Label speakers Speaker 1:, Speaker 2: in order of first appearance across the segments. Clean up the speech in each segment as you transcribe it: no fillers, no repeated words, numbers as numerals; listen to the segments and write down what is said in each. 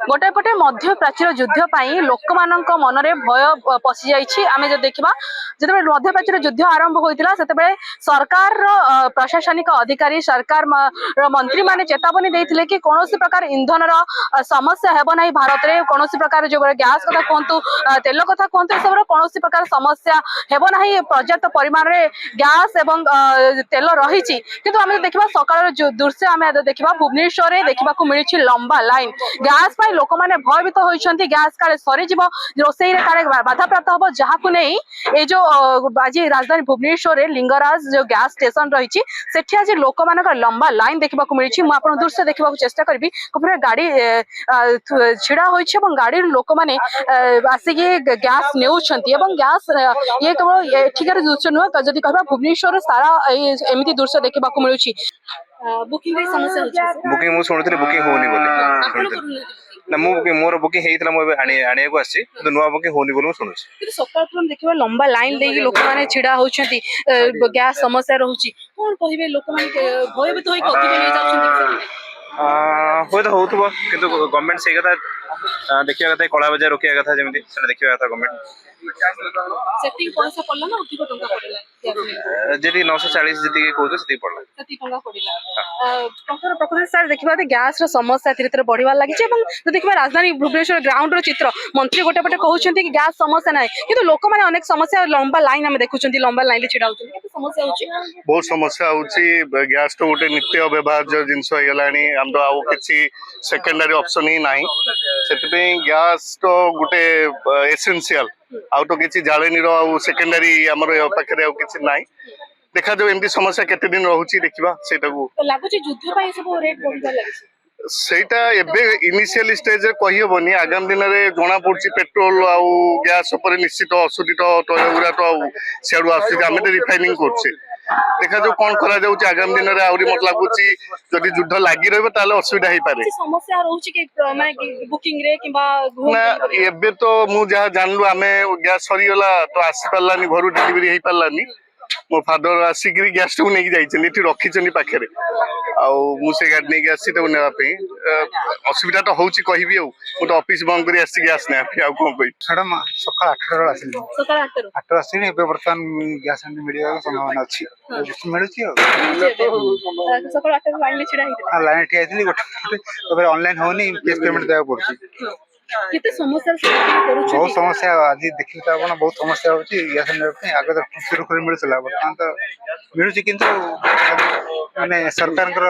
Speaker 1: गोटे पटे मध्य प्राचीर युद्ध लोक मान मनरे भय पशि जाइए आम जो देखा जो मध्य प्राचीर युद्ध आरंभ होता से सरकार प्रशासनिक अधिकारी सरकार मंत्री माने चेतावनी देते कि कौन प्रकार इंधन समस्या हेब ना भारत में कौन प्रकार जो गैस कथा कहतु तेल कथा कहतु सब कौन प्रकार समस्या हेब ना पर्याप्त परिमाण में गैस एवं तेल रही किंतु आम देखा सकाल दृश्य आम देखा भुवनेश्वर में देखा मिली लंबा लाइन गैस लोक मैंने भयभीत होती गैस काले सरीज रोसई काले बाधा प्राप्त हम जहाँ नहीं ये जो आज राजधानी भुवनेश्वर में लिंगराज जो गैस स्टेशन रही सेठी आज लोक मान लंबा लाइन देखा मिली मुझे दृश्य देखा चेष्टा करी गाड़ी छिड़ा हो गाड़ी लोक मैंने आसिक गैस नेउछंती गैस ये केवल एठिकार दृश्य नुह जदि कह भुवनेश्वर सारा एमती दृश्य देखा मिलूँ बुकिंग समस्या
Speaker 2: बुकिंग मु सुनुଥିଲି बुकिंग होनी बोली ना मु मोर बुकिंग हेइतला मु आनिया को आसी तो नुवा बुकिंग होनी बोली मु सुनुछि
Speaker 1: कि सकाळ तुम देखिबा लंबा लाइन देगी लोक माने छिड़ा होछंती गैस समस्या रहउची कोन कहिबे लोक माने भयभीत होई कथि के नै जाउछंती
Speaker 2: होय तो होतबो किंतु गवर्नमेंट से कथा देखिया कथा कला बजार रोकिया कथा जेमिति से देखिया कथा गवर्नमेंट
Speaker 1: सेटिंग पैसा पड़ला ना अधिक टंका पड़ला
Speaker 2: जेदी 940 जेदी कहतो सेती पड़ला
Speaker 1: सेती टंका पड़ला टंका प्रकृति सर देखिबा गैस रो समस्या धीरे धीरे बढ़िबा लागि छै एवं तो देखिबा राजधानी भुवनेश्वर ग्राउंड रो चित्र मंत्री गोटे पटे कहउछंती कि गैस समस्या नै किंतु लोक माने अनेक समस्या लंबा लाइन हम देखुछंती लंबा लाइन ले छिडा होछंती कि समस्या होछि
Speaker 3: बहुत समस्या होछि गैस तो गोटे नित्य व्यवहार जो जिंस हो गलानी हम तो आउ किछि सेकेंडरी ऑप्शन ही नाही सेतबे गैस तो गोटे एसेंशियल आउ तो किसी जालेनी सेकेंडरी आमर पाखे किसी ना देखा जो एमती समस्या केते दिन रहउची देखिबा सेटा को
Speaker 1: लागुची युद्ध पई सब रेट बढ़िबा लागि
Speaker 3: सेटा एबे इनिशियल स्टेज रे कहि होबनी आगामी दिन रे जोना पड़छि पेट्रोल आउ गैस ऊपर निश्चित असुदित तैलगुरा तो सेडु आसी आमे रिफाइनिंग करछि देखा जो कौन करा जाउची आगामी दिन रे आउरी मत लागुची जदि युद्ध लागि रहबे ताले असुविधा हे पारे
Speaker 1: समस्या रहउची के माने बुकिंग रे किबा
Speaker 3: ना एबे तो मु जहा जानलु आमे गैस सरी गला तो आसी पालानी घरु डिलीवरी हे पालानी मो फादर आसिकरी गैस टू नेकी जाइछन एठी रखिछन पाखे रे आउ मु से गाडी नेकी आसी तो नेबा पे असुविधा तो होउची कहिबी आ मु तो ऑफिस बंद करी आसी गैस ने आ कोन कहि
Speaker 4: मैडम सकाळ 8 रो आसिल
Speaker 1: सकाळ 8 रो
Speaker 4: 8 आसिल एबे वर्तमान गैस एंड मिडिया संभावना अछि मिलुची
Speaker 1: सकाळ 8 रो लाइन ले छिडा हितला
Speaker 4: हां लाइन ठिया थिली गोटे तबे ऑनलाइन होनी कैश पेमेंट देबा पड़छि
Speaker 1: किते समस्या करू छी
Speaker 4: बहुत समस्या आज देखि त आपण बहुत समस्या होछि गैस एंड पे आगे तो शुरू कर मिलुतला वर्तमान तो मिलुची किंतु माने सरकार कर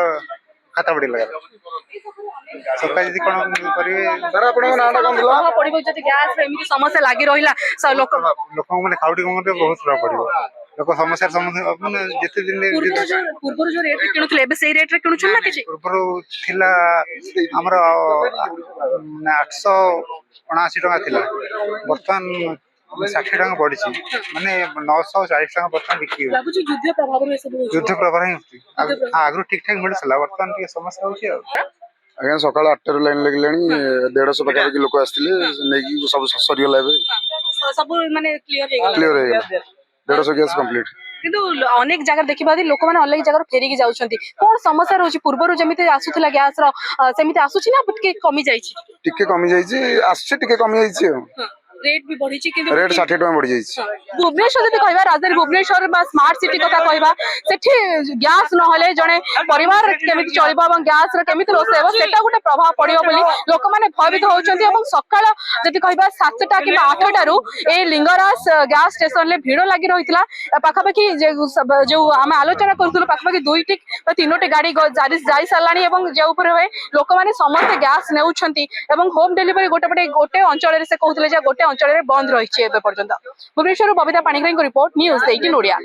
Speaker 4: खाता बडी लगा सरकार यदि कोन करिवे
Speaker 2: सर आपण नाटा कोन दिला
Speaker 1: पडिबो जति गैस रे एमती समस्या लागि रहिला लोक
Speaker 4: माने खाउटी कोन बहुत प्रभाव पडिबो लोक समस्या सम्बन्ध माने जते दिन
Speaker 1: पूर्व जो रेट किनुतले एबे सेही रेट रे किनुछ ना किछि
Speaker 4: पूर्व थिला हमर 879 टका थिला वर्तमान 60 टका पड़ी माने 940 टका वर्तमान बिक्री हो
Speaker 1: लागुची युद्ध प्रभाव रे सब
Speaker 4: युद्ध प्रभाव ही आगु ठीक ठाक मिलसला वर्तमान के समस्या होची
Speaker 2: आज्ञा सकाळ 8 रो लाइन लगलानी 150 पका के लोक आस्थिले नेकी सब सरी गला बे
Speaker 1: सब माने क्लियर
Speaker 2: हो गला 150 गैस कंप्लीट
Speaker 1: किंतु अनेक जगह देखिबा लोक माने अनेक जगह फेरिकी जाउछंती कोन समस्या रहउची पूर्वरु जमिते आसुथला गैस रो सेमिते आसुची ना टिके कमी जाईची
Speaker 2: टिके कमी जाईची आसुची टिके कमी जाईची
Speaker 1: रेट भी बढ़ी किंतु
Speaker 2: रेट 60 टका बढ़ी जाईची
Speaker 1: भुवनेश्वर जति कहबा राजधानी भुवनेश्वर बा स्मार्ट सिटी कथा कहबा सेठी गैस न होले जने परिवार केमिति चलिबा एवं गैस रे केमिति रोसेबो सेटा गुटे प्रभाव पड़ियो बोली लोक माने भयभीत होउचंती एवं सकाळ जति कहबा 7टा कि 8टा रु ए लिंगराज गैस स्टेशन ले भीड़ लागि रहितला पाखापाखि जो हम आलोचना करथुल पाखापाखि 2टी 3टी गाड़ी जाई सालानी एवं जे ऊपर होय लोक माने समस्त गैस नेउछंती एवं होम डिलीवरी गोटे अंचल रे से कहथले जे गोटे अंचल रे बंद रहिछि एबे पर्यंत भुवनेश्वर बबिता पाणिग्राही को रिपोर्ट न्यूज़ 18 ओडिया।